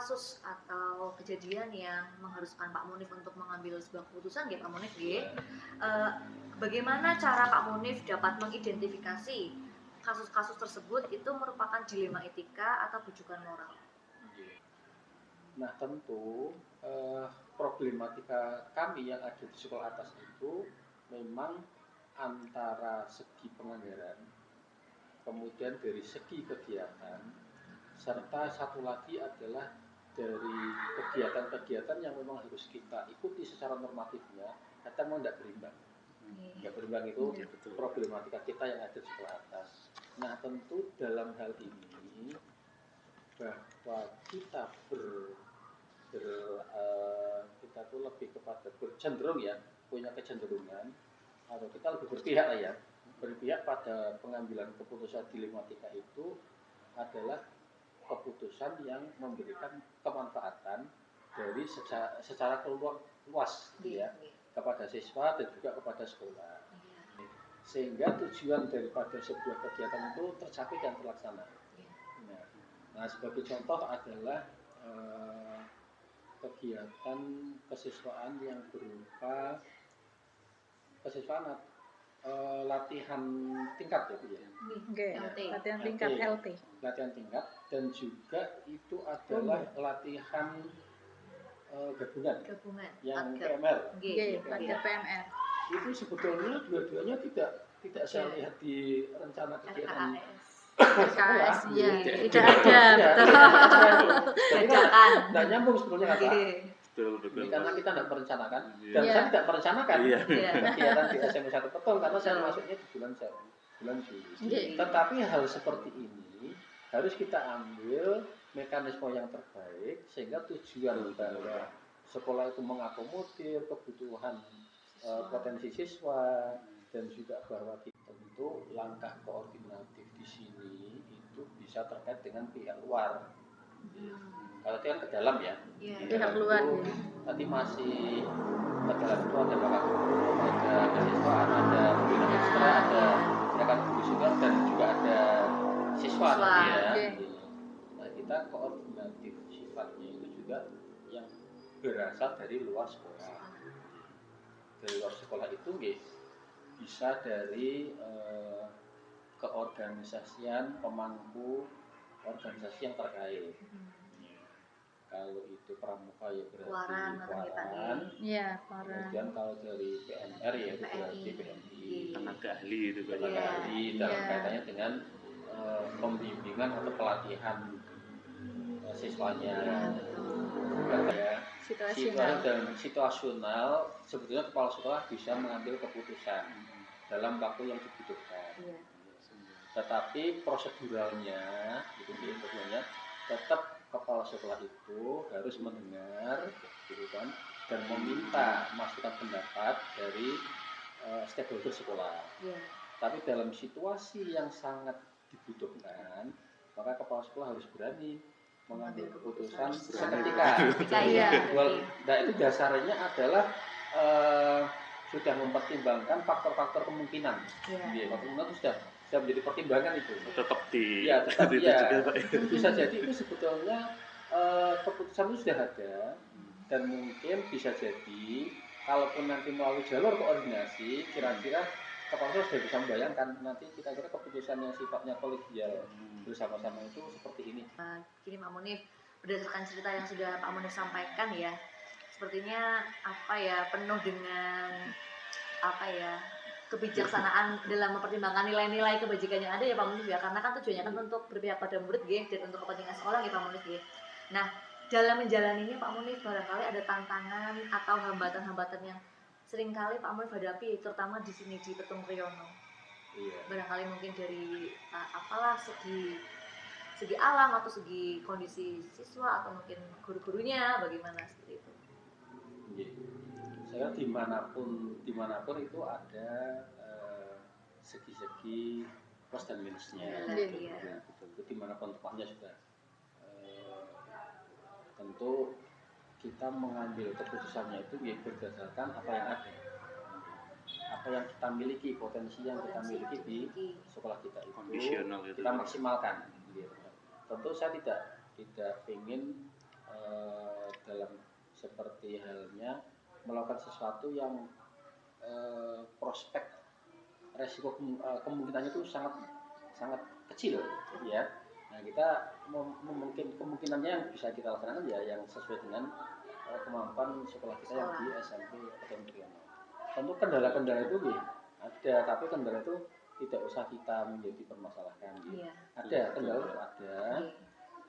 kasus atau kejadian yang mengharuskan Pak Munif untuk mengambil sebuah keputusan ya Pak Munif bagaimana cara Pak Munif dapat mengidentifikasi kasus-kasus tersebut itu merupakan dilema etika atau bujukan moral? Nah tentu problematika kami yang ada di sekolah atas itu memang antara segi penganggaran, kemudian dari segi kegiatan, serta satu lagi adalah dari kegiatan-kegiatan yang memang harus kita ikuti secara normatifnya, kadang memang tidak berimbang. Tidak berimbang itu problematika kita yang ada di sekolah atas. Nah tentu dalam hal ini bahwa kita kita tuh lebih kepada bercenderung ya, punya kecenderungan atau kita lebih berpihak pada pengambilan keputusan dilematika itu adalah keputusan yang memberikan kemanfaatan dari secara luas ya, kepada siswa dan juga kepada sekolah, sehingga tujuan daripada sebuah kegiatan itu tercapai dan terlaksana. Nah, sebagai contoh adalah kegiatan kesiswaan yang berupa kesiswaan latihan tingkat ya Bu ya. Latihan tingkat LT. Latihan tingkat dan juga itu adalah latihan gabungan yang PMR. Latihan PMR. Itu sebetulnya dua-duanya tidak saya lihat di rencana kegiatan RKS ya, tidak ada, betul. Tidak nyambung sebetulnya kata. Betul. Karena kita tidak merencanakan dan saya tidak merencanakan kegiatan di SMP 1 Petung karena saya masuknya di bulan Juli. Tetapi hal seperti ini harus kita ambil mekanisme yang terbaik sehingga tujuan bahwa sekolah itu mengakomodir kebutuhan potensi siswa dan juga bahwa tentu langkah koordinatif di sini itu bisa terkait dengan pihak luar. Kalau itu kan ke dalam ya. Pihak luar. Nanti masih ke dalam itu ada bapak guru, ada kesiswaan, ada pembina ekstra, ada rekan guru juga dan juga ada siswa nanti ya. Nah kita koordinatif sifatnya itu juga yang berasal dari luar sekolah. Dari luar sekolah itu bisa dari keorganisasian pemangku organisasi yang terkait. Kalau itu pramuka ya berarti Waran. Kemudian kalau dari PMR ya itu berarti PMI. Tenaga ahli itu dalam kaitannya dengan pembimbingan atau pelatihan siswanya. Situasional sebetulnya kepala sekolah bisa mengambil keputusan dalam waktu yang dibutuhkan. Tetapi proseduralnya itu tetap kepala sekolah itu harus mendengar gitu kan, dan meminta masukan pendapat dari stakeholder sekolah. Tapi dalam situasi yang sangat dibutuhkan, maka kepala sekolah harus berani mengambil keputusan seketika. Nah itu dasarnya adalah sudah mempertimbangkan faktor-faktor kemungkinan. Faktor-faktor itu sudah menjadi pertimbangan itu. Tetap bisa jadi itu sebetulnya keputusan itu sudah ada dan mungkin bisa jadi kalaupun nanti melalui jalur koordinasi kira-kira kepala sudah bisa membayangkan nanti kita kira keputusan yang sifatnya kolegial bersama-sama itu seperti ini. Gini Pak Munif, berdasarkan cerita yang sudah Pak Munif sampaikan ya, sepertinya penuh dengan kebijaksanaan dalam mempertimbangkan nilai-nilai kebajikan yang ada ya Pak Munif ya, karena kan tujuannya kan untuk berpihak pada murid dan untuk kepentingan sekolah ya Pak Munif ya. Nah dalam menjalaninya Pak Munif barangkali ada tantangan atau hambatan-hambatan yang seringkali Pak Munif hadapi, terutama di sini di Petung Priyono. Barangkali mungkin dari segi alam atau segi kondisi siswa atau mungkin guru-gurunya bagaimana seperti itu. Saya dimanapun itu ada segi-segi plus dan minusnya. Itu dimanapun tempatnya juga. Tentu kita mengambil keputusannya itu berdasarkan apa yang ada, apa yang kita miliki, potensi yang kita miliki di sekolah kita itu kita maksimalkan. Tentu saya tidak ingin dalam seperti halnya melakukan sesuatu yang prospek resiko kemungkinannya itu sangat sangat kecil ya. Nah kita mungkin kemungkinannya yang bisa kita laksanakan ya yang sesuai dengan kemampuan sekolah kita yang di SMP atau Triyono. Tentu kendala-kendala itu ada, tapi kendala itu tidak usah kita menjadi permasalahan. Ada kendala itu ada,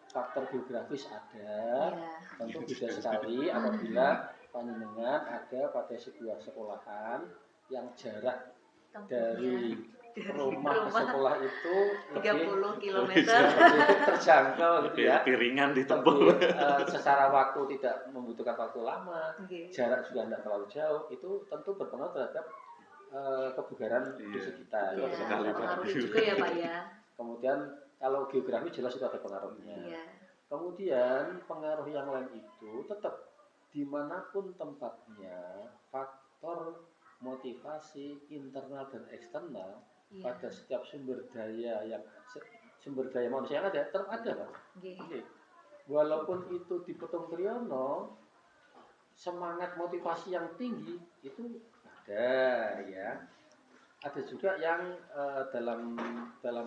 faktor geografis ada, tentu beda sekali apabila panjenengan ada pada sebuah sekolahan yang jarak dari rumah ke sekolah itu 30 km terjangkau gitu ya. Piringan ditempuh. Secara waktu tidak membutuhkan waktu lama, jarak juga tidak terlalu jauh, itu tentu berpengaruh terhadap kebugaran fisik kita. Pengaruh juga ya Pak ya. Kemudian kalau geografi jelas itu ada pengaruhnya. Kemudian pengaruh yang lain itu tetap dimanapun tempatnya, faktor motivasi internal dan eksternal pada setiap sumber daya manusia yang ada tetap ada Pak. Walaupun itu di Petung Triyono, semangat motivasi yang tinggi itu ada ya. Ada juga yang dalam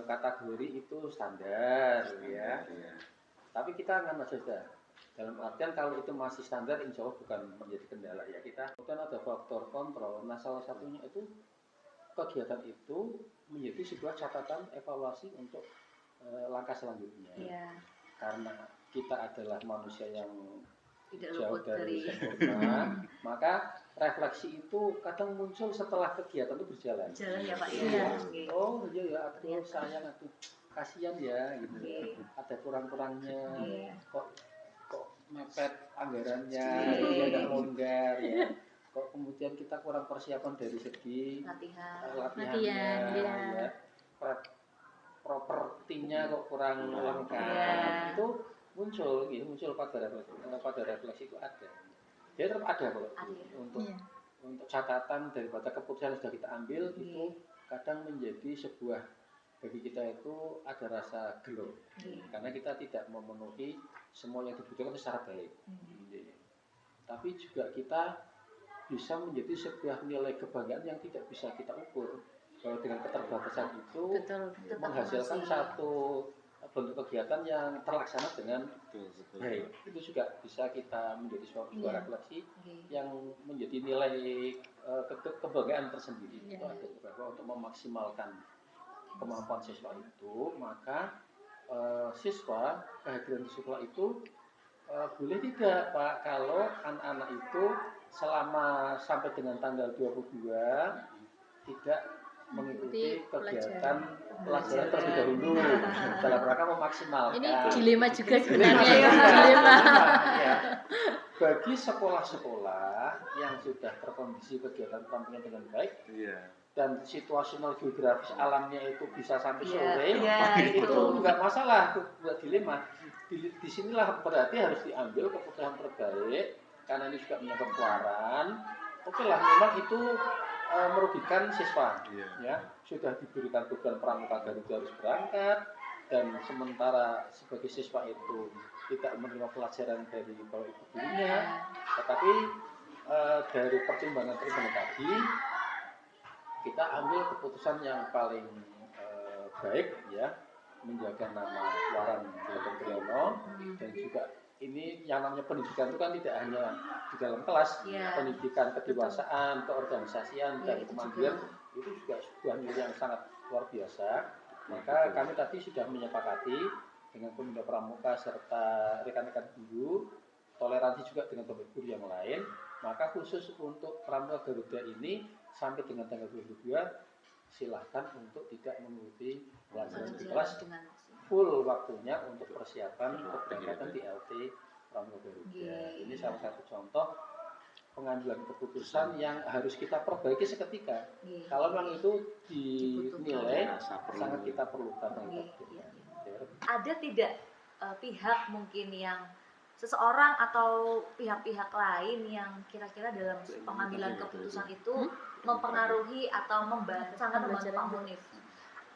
kategori itu standar ya. Tapi kita akan saja dalam artian kalau itu masih standar insya Allah bukan menjadi kendala ya kita. Kemudian ada faktor kontrol. Nah salah satunya itu kegiatan itu menjadi sebuah catatan evaluasi untuk langkah selanjutnya. Karena kita adalah manusia yang tidak jauh dari sempurna, maka refleksi itu kadang muncul setelah kegiatan itu berjalan. Jalan ya Pak ya. Oh iya ya, aduh sayang, aduh kasihan ya gitu. Ada kurang-kurangnya. Kok mepet anggarannya, dia nggak longgar ya. Kok kemudian kita kurang persiapan dari segi latihannya, ya. Propertinya kok kurang lengkap. Itu muncul pada refleksi itu ada. Dia tetap ada kok untuk catatan daripada keputusan yang sudah kita ambil itu kadang menjadi sebuah bagi kita itu ada rasa gelo karena kita tidak memenuhi semua yang dibutuhkan secara baik. Tapi juga kita bisa menjadi sebuah nilai kebanggaan yang tidak bisa kita ukur. Kalau dengan keterbatasan itu menghasilkan satu bentuk kegiatan yang terlaksana dengan baik, itu juga bisa kita menjadi sebuah refleksi yang menjadi nilai kebanggaan tersendiri. Itu ada bahwa untuk memaksimalkan kemampuan siswa itu, maka siswa kehadiran di sekolah itu boleh tidak Pak kalau anak-anak itu selama sampai dengan tanggal 22 tidak mengikuti kegiatan pelajaran terlebih dahulu dalam rangka memaksimalkan. Ini dilema juga sebenarnya dilema. Bagi sekolah-sekolah yang sudah terkondisi kegiatan pendampingan dengan baik dan situasional geografis alamnya itu bisa sampai sore, itu enggak masalah, buat dilema. Di sinilah berarti harus diambil keputusan terbaik karena ini juga menyangkut keluaran. Oke lah, memang itu merugikan siswa, ya sudah diberikan beban pramuka Garuda harus berangkat dan sementara sebagai siswa itu tidak menerima pelajaran dari bapak ibu gurunya, tetapi dari pertimbangan tadi kita ambil keputusan yang paling baik ya, menjaga nama Waran Petung Triyono dan juga ini yang namanya pendidikan itu kan tidak hanya di dalam kelas, pendidikan kedewasaan, keorganisasian dan kemandirian itu juga sebuah nilai yang sangat luar biasa. Maka kami tadi sudah menyepakati dengan Pemuda Pramuka serta rekan-rekan guru, toleransi juga dengan bapak guru yang lain. Maka khusus untuk Pramuka Garuda ini sampai dengan tanggal 22 silahkan untuk tidak mengikuti pelajaran di kelas, full waktunya untuk persiapan keberangkatan di LT Pramuka Garuda. Ini salah satu contoh pengambilan keputusan yang harus kita perbaiki seketika. Kalau memang itu dinilai sangat kita perlukan. Ada tidak pihak mungkin yang seseorang atau pihak-pihak lain yang kira-kira dalam pengambilan keputusan itu mempengaruhi atau sangat membantu Pak Munif?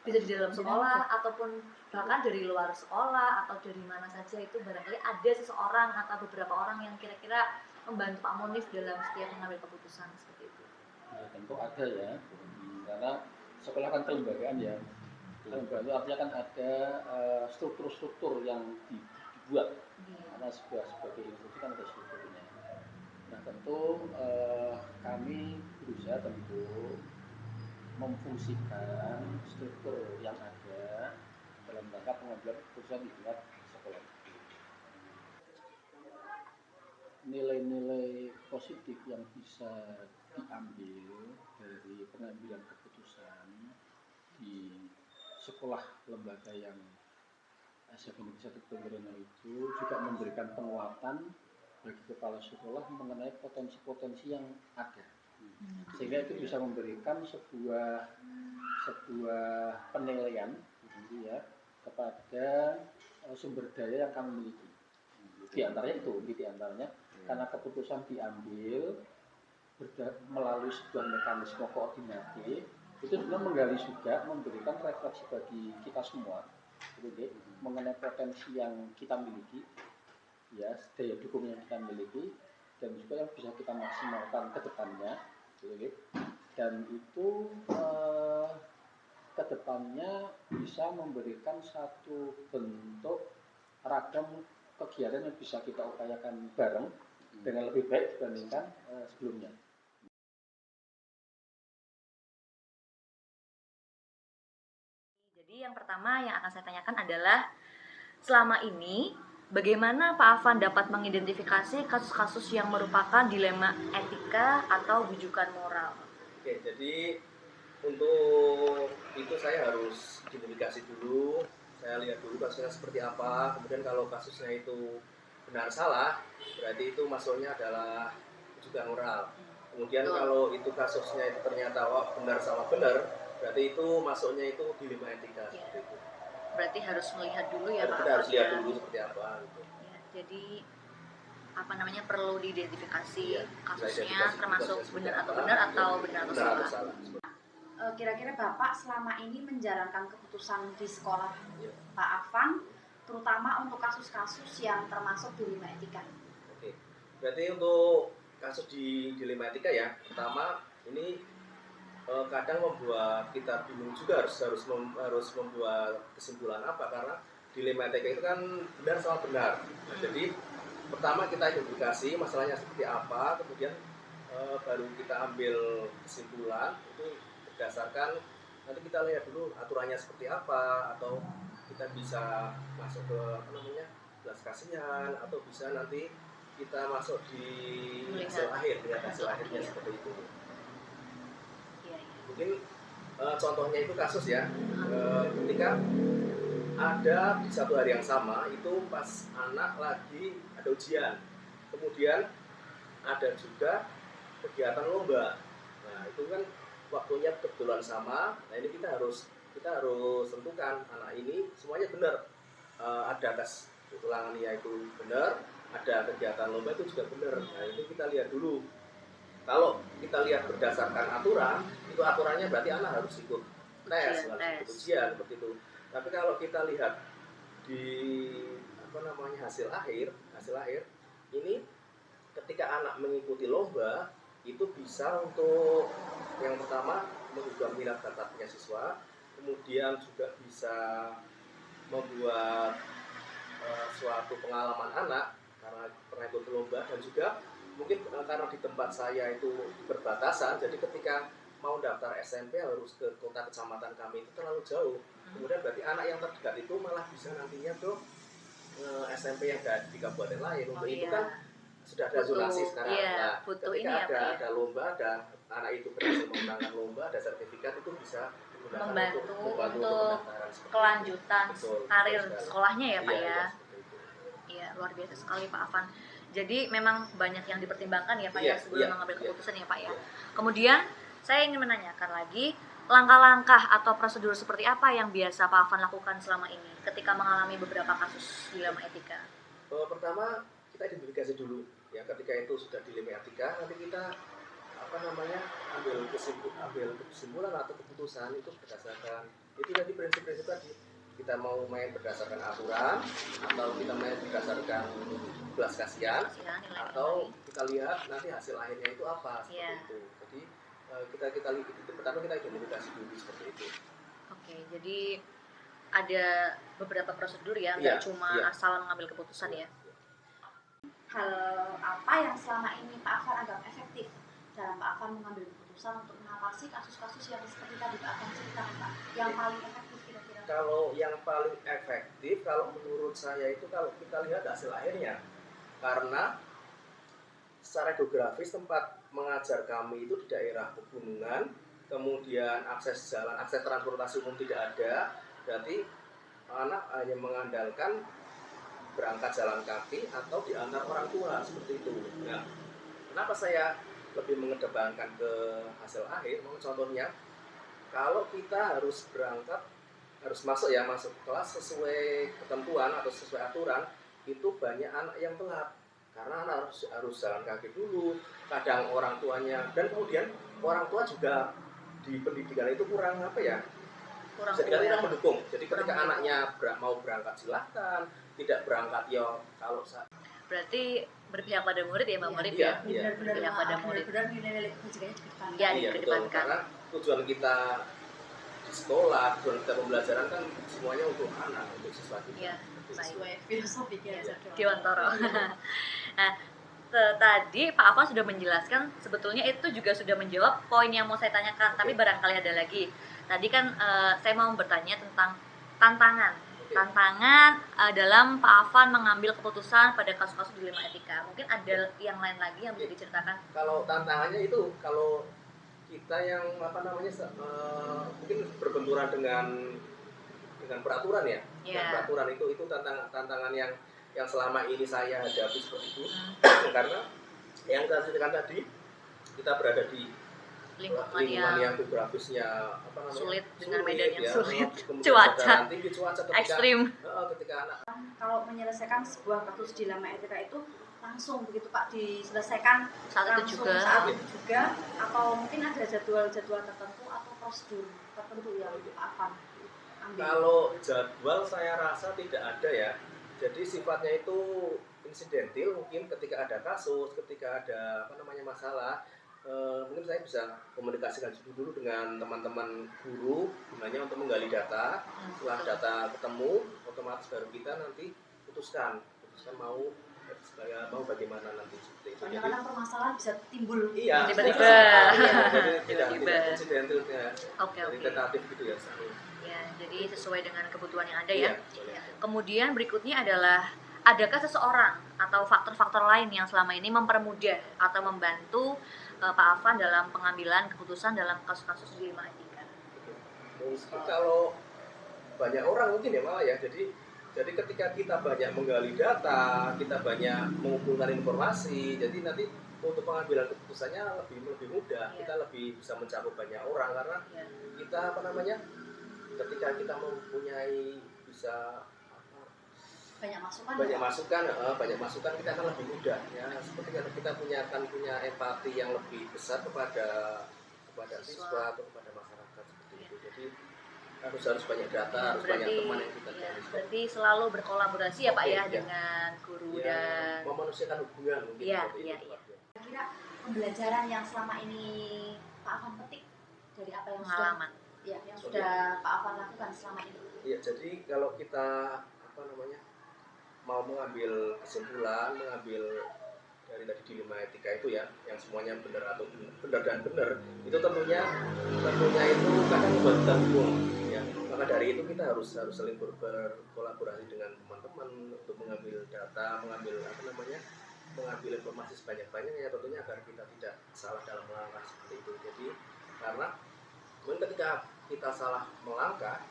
bisa di dalam sekolah ataupun bahkan dari luar sekolah atau dari mana saja, itu barangkali ada seseorang atau beberapa orang yang kira-kira membantu Pak Munif dalam setiap mengambil keputusan seperti itu. Ya tentu ada ya, karena sekolah kan kelembagaan ya. Kelembagaan itu artinya kan ada struktur-struktur yang dibuat, karena sebagai institusi kan ada strukturnya. Nah tentu kami berusaha tentu memfungsikan struktur yang ada dalam rangka pengambilan keputusan di tingkat sekolah itu. Nilai-nilai positif yang bisa diambil dari pengambilan keputusan di sekolah lembaga yang SF Indonesia Ketentuan itu juga memberikan penguatan bagi kepala sekolah mengenai potensi-potensi yang ada, sehingga itu bisa memberikan sebuah penilaian gitu ya kepada sumber daya yang kami miliki. Di antaranya karena keputusan diambil melalui sebuah mekanisme koordinatif, itu sebenarnya menggali juga, memberikan refleksi bagi kita semua gitu, mengenai potensi yang kita miliki, ya daya dukung yang kita miliki, dan juga yang bisa kita maksimalkan ke depannya gitu, dan itu ke depannya bisa memberikan satu bentuk ragam kegiatan yang bisa kita upayakan bareng dengan lebih baik dibandingkan sebelumnya. Jadi yang pertama yang akan saya tanyakan adalah, selama ini bagaimana Pak Afan dapat mengidentifikasi kasus-kasus yang merupakan dilema etika atau bujukan moral? Oke, jadi untuk itu saya harus identifikasi dulu, saya lihat dulu kasusnya seperti apa, kemudian kalau kasusnya itu benar salah, berarti itu masuknya adalah bujukan moral. Kemudian kalau itu kasusnya itu ternyata benar salah benar, berarti itu masuknya itu dilema etika. Ya. Seperti itu. Berarti harus melihat dulu ya Pak. Kita harus lihat dulu seperti apa. Gitu. Ya, jadi perlu diidentifikasi kasusnya, identifikasi termasuk benar atau benar atau salah. Kira-kira Bapak selama ini menjalankan keputusan di sekolah Pak Afan, terutama untuk kasus-kasus yang termasuk dilema etika. Oke, berarti untuk kasus di dilema etika ya, pertama ini kadang membuat kita bingung juga harus membuat kesimpulan apa, karena dilema etika itu kan benar sama benar. Nah, jadi pertama kita identifikasi masalahnya seperti apa, kemudian baru kita ambil kesimpulan itu berdasarkan, nanti kita lihat dulu aturannya seperti apa, atau kita bisa masuk ke belas kasihan, atau bisa nanti kita masuk di hasil akhir, lihat hasil akhirnya seperti itu. Mungkin contohnya itu kasus ya, ketika ada di satu hari yang sama itu pas anak lagi ada ujian, kemudian ada juga kegiatan lomba. Nah itu kan waktunya kebetulan sama. Nah ini kita harus tentukan anak ini semuanya benar, ada tes ulangannya itu benar, ada kegiatan lomba itu juga benar. Nah itu kita lihat dulu. Kalau kita lihat berdasarkan aturan, itu aturannya berarti anak harus ikut tes, harus ikut ujian seperti itu. Tapi kalau kita lihat di hasil akhir ini, ketika anak mengikuti lomba itu bisa untuk yang pertama mengubah minat bakatnya siswa, kemudian juga bisa membuat suatu pengalaman anak karena pernah ikut lomba, dan juga mungkin karena di tempat saya itu berbatasan, jadi ketika mau daftar SMP harus ke kota kecamatan kami itu terlalu jauh. Kemudian berarti anak yang terdekat itu malah bisa nantinya ke SMP yang ada di kabupaten lain. Untuk itu kan sudah ada zonasi sekarang. Nah, ketika ada lomba, ada anak itu berhasil memenangkan lomba, ada sertifikat, itu bisa membantu untuk kelanjutan karir sekolahnya ya Pak ya. Iya, luar biasa sekali Pak Afan. Jadi memang banyak yang dipertimbangkan ya Pak ya sebelum mengambil keputusan ya Pak ya. Kemudian saya ingin menanyakan lagi, langkah-langkah atau prosedur seperti apa yang biasa Pak Afan lakukan selama ini ketika mengalami beberapa kasus dilema etika? Pertama kita identifikasi dulu ya, ketika itu sudah dilema etika, nanti kita ambil kesimpulan atau keputusan itu berdasarkan Itu tadi prinsip-prinsip tadi. Kita mau main berdasarkan aturan, atau kita main berdasarkan belas kasihan, atau kita lihat nanti hasil akhirnya itu apa, seperti itu. Jadi kita itu pertama kita identifikasi dulu seperti itu. Oke, jadi ada beberapa prosedur ya, nggak cuma asal mengambil keputusan ya. Hal apa yang selama ini Pak Afan anggap efektif dalam Pak Afan mengambil keputusan untuk mengatasi kasus-kasus yang seperti tadi Pak Afan ceritakan Pak, yang paling efektif kira-kira? Kalau yang paling efektif, kalau menurut saya itu kalau kita lihat hasil akhirnya, karena secara geografis tempat mengajar kami itu di daerah pegunungan, kemudian akses jalan, akses transportasi umum tidak ada, berarti anak hanya mengandalkan berangkat jalan kaki atau diantar orang tua seperti itu. Nah, kenapa saya lebih mengedepankan ke hasil akhir? Contohnya, kalau kita harus berangkat, harus masuk kelas sesuai ketentuan atau sesuai aturan, itu banyak anak yang telat karena anak harus jalan kaki dulu. Kadang orang tuanya, dan kemudian orang tua juga di pendidikan itu kurang kurang mendukung. Jadi ketika anaknya mau berangkat silahkan, tidak berangkat ya kalau berarti berpihak pada murid ya Mbak Murid ya. Benar-benar berpihak pada murid. Benar-benar nilai-nilai kebajikannya dikedepankan. Ya, betul. dikedepankan. Karena tujuan kita di sekolah, tujuan kita pembelajaran kan semuanya untuk anak, untuk siswa kita. Iya, Sesuai filosofi Dewantoro. Nah, tadi Pak Afan sudah menjelaskan, sebetulnya itu juga sudah menjawab poin yang mau saya tanyakan, tapi barangkali ada lagi. Tadi kan saya mau bertanya tentang tantangan. Tantangan dalam Pak Afan mengambil keputusan pada kasus-kasus dilema etika. Mungkin ada yang lain lagi yang bisa diceritakan? Kalau tantangannya itu, kalau kita yang mungkin berbenturan dengan peraturan ya. Dengan peraturan itu tantangan yang selama ini saya hadapi seperti itu. Karena yang saya ceritakan tadi, kita berada di lingkungan yang geografisnya sulit dengan medan yang sulit, cuaca ekstrim. Ketika anak kalau menyelesaikan sebuah kasus dilema etika itu langsung begitu Pak diselesaikan saat itu juga atau mungkin ada jadwal-jadwal tertentu atau prosedur tertentu yang Pak Afan ambil? Kalau jadwal saya rasa tidak ada ya. Jadi sifatnya itu insidentil, mungkin ketika ada kasus, ketika ada masalah. Mungkin saya bisa komunikasikan dulu dengan teman-teman guru gunanya untuk menggali data. Setelah data ketemu, otomatis baru kita nanti putuskan mau bagaimana nanti seperti itu. Kadang-kadang permasalahan bisa timbul tiba-tiba. Tidak insidentil ya. Oke. Tentatif gitu ya. Ya, jadi sesuai dengan kebutuhan yang ada ya. Kemudian berikutnya adalah, adakah seseorang atau faktor-faktor lain yang selama ini mempermudah atau membantu Pak Afan dalam pengambilan keputusan dalam kasus-kasus dilema etika? Kalau banyak orang mungkin ya malah ya. Jadi ketika kita banyak menggali data, kita banyak mengumpulkan informasi, jadi nanti untuk pengambilan keputusannya lebih mudah. Kita lebih bisa mencakup banyak orang karena kita ketika kita mempunyai bisa banyak masukan kita akan lebih mudah ya. Seperti kita punya empati yang lebih besar kepada siswa atau kepada masyarakat seperti itu. Jadi harus banyak data, harus banyak teman yang kita cari. Berarti selalu berkolaborasi ya Pak dengan guru dan memanusiakan hubungan mungkin. Iya. Kira pembelajaran yang selama ini Pak Afan petik dari apa yang sudah Pak Afan lakukan selama ini? Iya, jadi kalau kita mau mengambil kesimpulan, mengambil dari tadi dilema etika itu ya, yang semuanya benar dan benar, itu tentunya itu kadang membuat kita bingung ya. Maka dari itu kita harus saling berkolaborasi dengan teman-teman untuk mengambil data, mengambil informasi sebanyak-banyaknya tentunya agar kita tidak salah dalam melangkah seperti itu. Jadi karena ketika kita salah melangkah,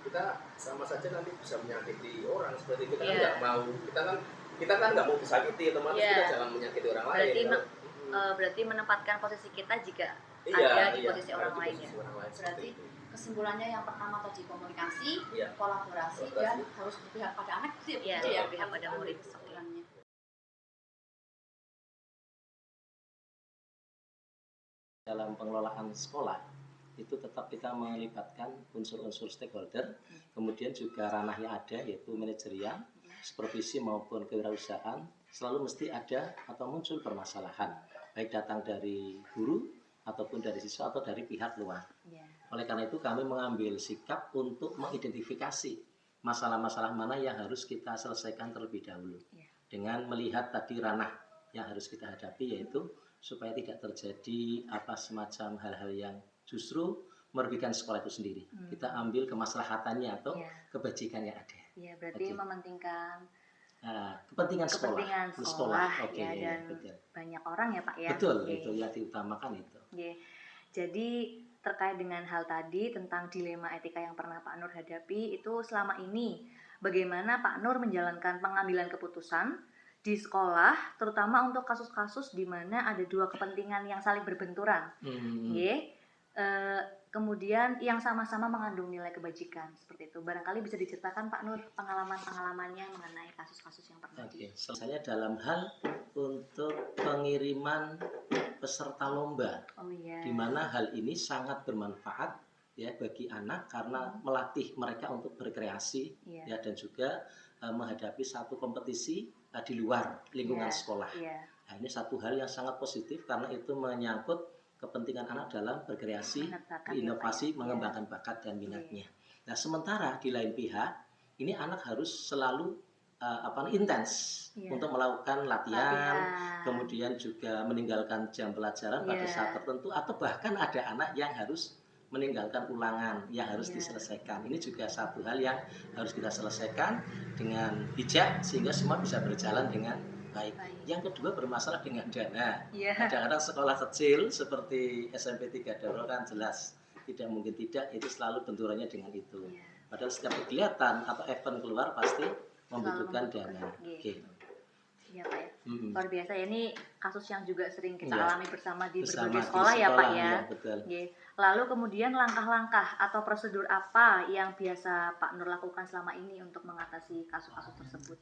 kita sama saja nanti bisa menyakiti orang seperti itu. Kita kan nggak mau disakiti, otomatis kita jangan menyakiti orang lain. Berarti menempatkan posisi kita jika ada di posisi orang lain ya. Berarti kesimpulannya yang pertama tadi komunikasi, kolaborasi dan harus berpihak pada anak berpihak pada murid. Dalam pengelolaan sekolah itu tetap kita melibatkan unsur-unsur stakeholder, kemudian juga ranahnya ada yaitu manajerial, supervisi maupun kewirausahaan, selalu mesti ada atau muncul permasalahan, baik datang dari guru ataupun dari siswa atau dari pihak luar. Oleh karena itu kami mengambil sikap untuk mengidentifikasi masalah-masalah mana yang harus kita selesaikan terlebih dahulu. Dengan melihat tadi ranah yang harus kita hadapi, yaitu supaya tidak terjadi semacam hal-hal yang justru merugikan sekolah itu sendiri. Kita ambil kemaslahatannya atau kebajikan yang ada. Iya, berarti mementingkan kepentingan sekolah. Oke, dan betul. Banyak orang ya Pak ya. Betul, itu yang diutamakan itu. Jadi terkait dengan hal tadi tentang dilema etika yang pernah Pak Nur hadapi, itu selama ini bagaimana Pak Nur menjalankan pengambilan keputusan di sekolah, terutama untuk kasus-kasus di mana ada dua kepentingan yang saling berbenturan, kemudian yang sama-sama mengandung nilai kebajikan seperti itu. Barangkali bisa diceritakan Pak Nur pengalaman-pengalamannya mengenai kasus-kasus yang pernah Misalnya dalam hal untuk pengiriman peserta lomba, di mana hal ini sangat bermanfaat ya bagi anak karena melatih mereka untuk berkreasi ya dan juga menghadapi satu kompetisi di luar lingkungan sekolah. Nah, ini satu hal yang sangat positif karena itu menyangkut kepentingan anak dalam berkreasi, inovasi, mengembangkan bakat dan minatnya. Nah, sementara di lain pihak ini anak harus selalu intens untuk melakukan latihan, kemudian juga meninggalkan jam pelajaran pada saat tertentu, atau bahkan ada anak yang harus meninggalkan ulangan yang harus diselesaikan. Ini juga satu hal yang harus kita selesaikan dengan bijak sehingga semua bisa berjalan dengan baik. Yang kedua bermasalah dengan dana. Kadang-kadang sekolah kecil seperti SMP 3 Doro kan jelas tidak mungkin tidak itu selalu benturannya dengan itu. Padahal setiap kegiatan atau event keluar pasti membutuhkan dana. Iya Pak ya. Luar biasa ya, ini kasus yang juga sering kita alami bersama di berbagai sekolah ya Pak ya. Betul. Lalu kemudian langkah-langkah atau prosedur apa yang biasa Pak Nur lakukan selama ini untuk mengatasi kasus-kasus tersebut?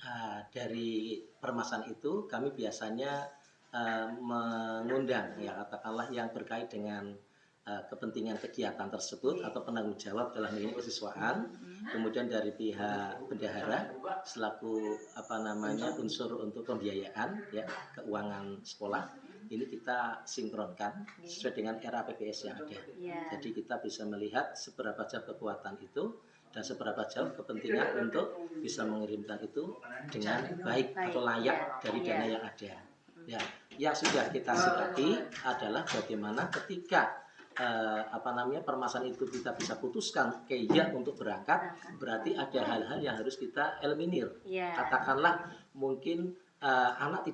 Dari permasalahan itu kami biasanya mengundang ya katakanlah yang terkait dengan kepentingan kegiatan tersebut atau penanggung jawab dalam ini kesiswaan, kemudian dari pihak bendahara selaku unsur untuk pembiayaan ya keuangan sekolah ini kita sinkronkan sesuai dengan era PPS yang ada. Jadi kita bisa melihat seberapa jauh kekuatan itu dan seberapa jauh kepentingan untuk bisa mengirimkan itu dengan baik atau layak dari dana yang ada. Ya, yang sudah kita sikapi adalah bagaimana ketika permasalahan itu kita bisa putuskan untuk berangkat, berarti ada hal-hal yang harus kita eliminir. Katakanlah mungkin anak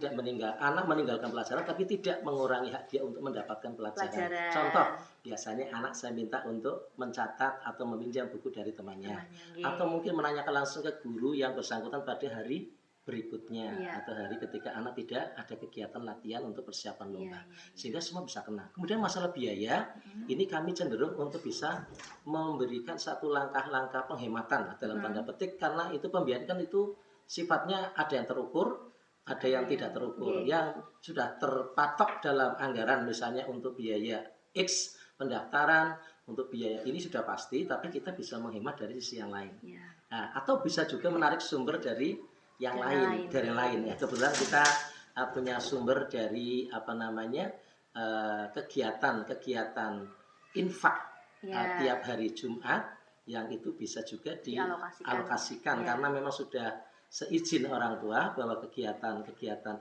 meninggalkan pelajaran tapi tidak mengurangi hak dia untuk mendapatkan pelajaran. Contoh, biasanya anak saya minta untuk mencatat atau meminjam buku dari temannya, atau mungkin menanyakan langsung ke guru yang bersangkutan pada hari berikutnya atau hari ketika anak tidak ada kegiatan latihan untuk persiapan lomba, sehingga semua bisa kena. Kemudian masalah biaya, ini kami cenderung untuk bisa memberikan satu langkah-langkah penghematan dalam tanda petik, karena itu pembiayaan kan itu sifatnya ada yang terukur, ada yang tidak terukur, yang sudah terpatok dalam anggaran misalnya untuk biaya X pendaftaran, untuk biaya ini sudah pasti, tapi kita bisa menghemat dari sisi yang lain. Atau bisa juga menarik sumber dari yang lain ya. Kebetulan kita punya sumber dari kegiatan infak tiap hari Jumat yang itu bisa juga dialokasikan karena memang sudah seizin orang tua bahwa kegiatan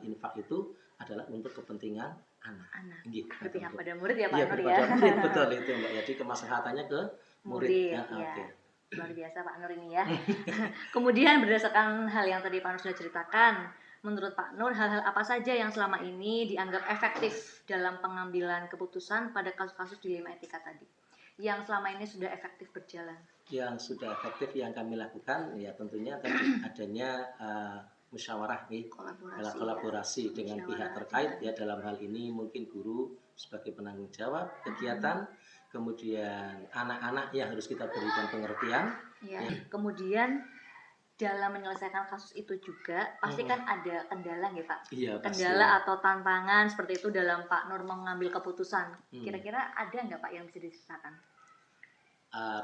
infak itu adalah untuk kepentingan anak. Berpihak pada murid ya Pak Nur ya. Betul itu Mbak. Jadi kemaslahatannya ke murid. Luar biasa Pak Nur ini ya. Kemudian berdasarkan hal yang tadi Pak Nur sudah ceritakan, menurut Pak Nur hal-hal apa saja yang selama ini dianggap efektif dalam pengambilan keputusan pada kasus-kasus dilema etika tadi, yang selama ini sudah efektif berjalan? Yang sudah efektif yang kami lakukan ya tentunya tadi adanya musyawarah kolaborasi dengan pihak terkait ya, dalam hal ini mungkin guru sebagai penanggung jawab kegiatan, kemudian anak-anak yang harus kita berikan pengertian. Kemudian dalam menyelesaikan kasus itu juga pasti kan ada kendala ya Pak? Kendala atau tantangan seperti itu dalam Pak Nur mengambil keputusan. Kira-kira ada nggak Pak yang bisa diceritakan?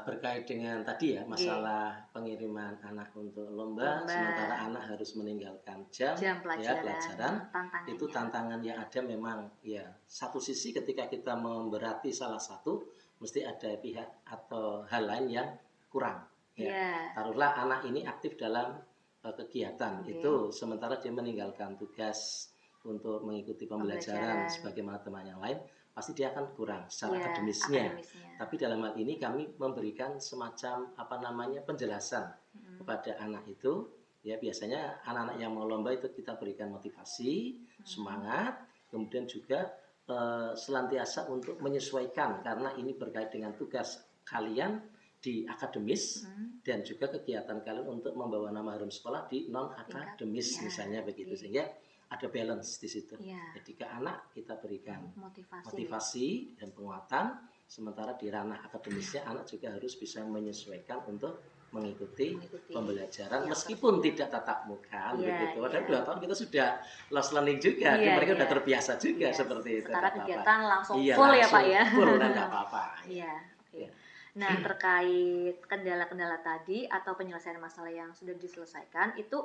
Berkait dengan tadi ya masalah pengiriman anak untuk lomba, sementara anak harus meninggalkan jam pelajaran itu tantangan yang ada memang ya satu sisi ketika kita memberati salah satu mesti ada pihak atau hal lain yang kurang ya. Taruhlah anak ini aktif dalam kegiatan itu sementara dia meninggalkan tugas untuk mengikuti pembelajaran sebagaimana teman yang lain, pasti dia akan kurang secara akademisnya. Tapi dalam hal ini kami memberikan semacam penjelasan kepada anak itu. Ya biasanya anak-anak yang mau lomba itu kita berikan motivasi, semangat, kemudian juga senantiasa untuk menyesuaikan karena ini berkait dengan tugas kalian di akademis dan juga kegiatan kalian untuk membawa nama harum sekolah di non akademis misalnya begitu, sehingga ada balance di situ. Jadi ke anak kita berikan motivasi dan penguatan, sementara di ranah akademisnya anak juga harus bisa menyesuaikan untuk mengikuti pembelajaran meskipun tidak tatap muka begitu. Padahal 2 tahun kita sudah lost learning juga, mereka sudah terbiasa juga seperti itu. Secara kegiatan langsung full ya Pak ya. Full dan nggak apa-apa. Nah terkait kendala-kendala tadi atau penyelesaian masalah yang sudah diselesaikan itu,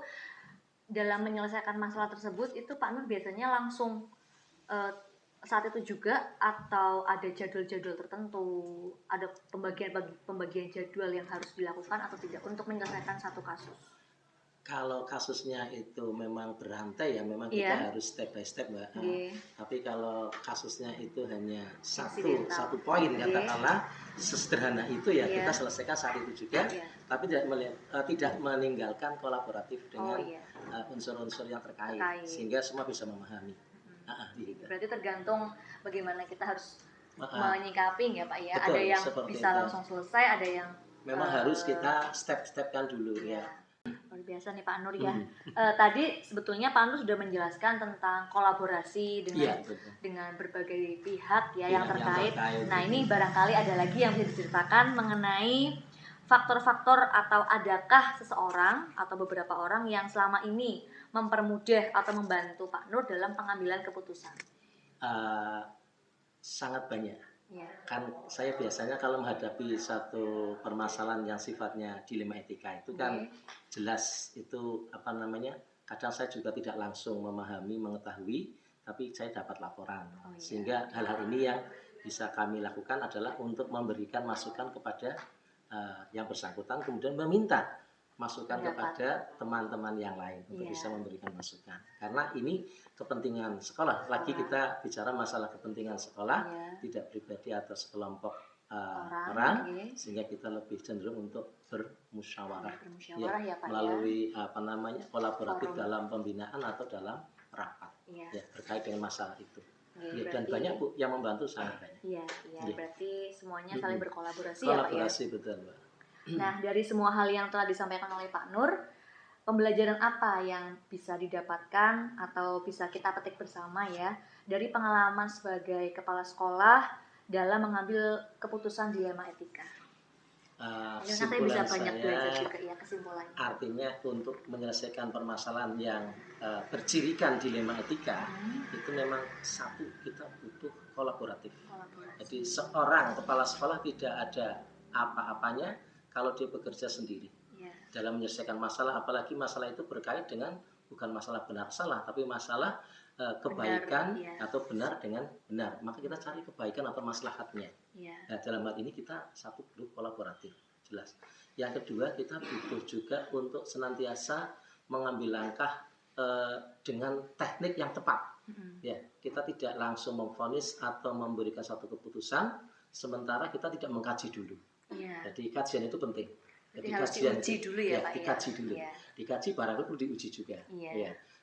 dalam menyelesaikan masalah tersebut itu Pak Nur biasanya langsung saat itu juga atau ada jadwal-jadwal tertentu, ada pembagian jadwal yang harus dilakukan atau tidak untuk menyelesaikan satu kasus? Kalau kasusnya itu memang berantai ya memang kita harus step by step Mbak. Tapi kalau kasusnya itu hanya satu poin katakanlah sesederhana itu ya kita selesaikan saat itu juga. Tapi tidak meninggalkan kolaboratif dengan unsur-unsur yang terkait sehingga semua bisa memahami. Gitu. Berarti tergantung bagaimana kita harus menyikapi ya Pak ya. Betul, ada yang bisa itu. Langsung selesai, ada yang memang harus kita step-stepkan dulu ya. Luar biasa nih Pak Nur ya. Tadi sebetulnya Pak Nur sudah menjelaskan tentang kolaborasi dengan berbagai pihak yang terkait. Nah ini barangkali ada lagi yang bisa diceritakan mengenai faktor-faktor atau adakah seseorang atau beberapa orang yang selama ini mempermudah atau membantu Pak Nur dalam pengambilan keputusan? Sangat banyak. Kan saya biasanya kalau menghadapi satu permasalahan yang sifatnya dilema etika itu kan jelas itu kadang saya juga tidak langsung memahami, mengetahui, tapi saya dapat laporan. Sehingga hal-hal ini yang bisa kami lakukan adalah untuk memberikan masukan kepada yang bersangkutan, kemudian meminta masukan kepada teman-teman yang lain untuk bisa memberikan masukan. Karena ini kepentingan sekolah. Lagi kita bicara masalah kepentingan sekolah, tidak pribadi atau sekelompok orang, sehingga kita lebih cenderung untuk bermusyawarah melalui kolaboratif dalam pembinaan atau dalam rapat terkait dengan masalah itu. Dan banyak Bu yang membantu, sangat banyak. Berarti semuanya saling berkolaborasi ya Pak ya? Kolaborasi betul Mbak. Nah, dari semua hal yang telah disampaikan oleh Pak Nur, pembelajaran apa yang bisa didapatkan atau bisa kita petik bersama ya dari pengalaman sebagai kepala sekolah dalam mengambil keputusan dilema etika? Kita bisa banyak belajar juga ya kesimpulannya. Artinya untuk menyelesaikan permasalahan yang bercirikan dilema etika itu memang satu, kita butuh kolaboratif. Jadi seorang kepala sekolah tidak ada apa-apanya kalau dia bekerja sendiri dalam menyelesaikan masalah, apalagi masalah itu berkait dengan bukan masalah benar salah, tapi masalah kebaikan atau benar dengan benar. Maka kita cari kebaikan atau maslahatnya. Nah, dalam hal ini kita satu perlu kolaboratif, jelas. Yang kedua, kita butuh juga untuk senantiasa mengambil langkah dengan teknik yang tepat. Kita tidak langsung memvonis atau memberikan satu keputusan, sementara kita tidak mengkaji dulu. Jadi kajian itu penting. Jadi harus diuji dulu ya Pak. Dikaji dulu. Dikaji barangkali perlu diuji juga.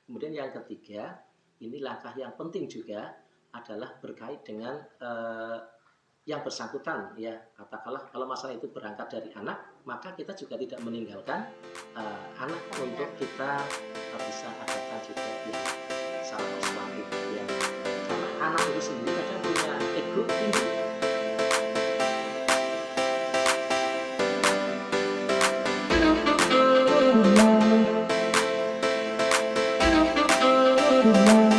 Kemudian yang ketiga, ini langkah yang penting juga adalah berkait dengan yang bersangkutan ya. Katakanlah kalau masalah itu berangkat dari anak, maka kita juga tidak meninggalkan anak untuk kita bisa adakan juga yang salah perspektif ya. Karena anak itu sendiri kadang punya ego tinggi. Thank you.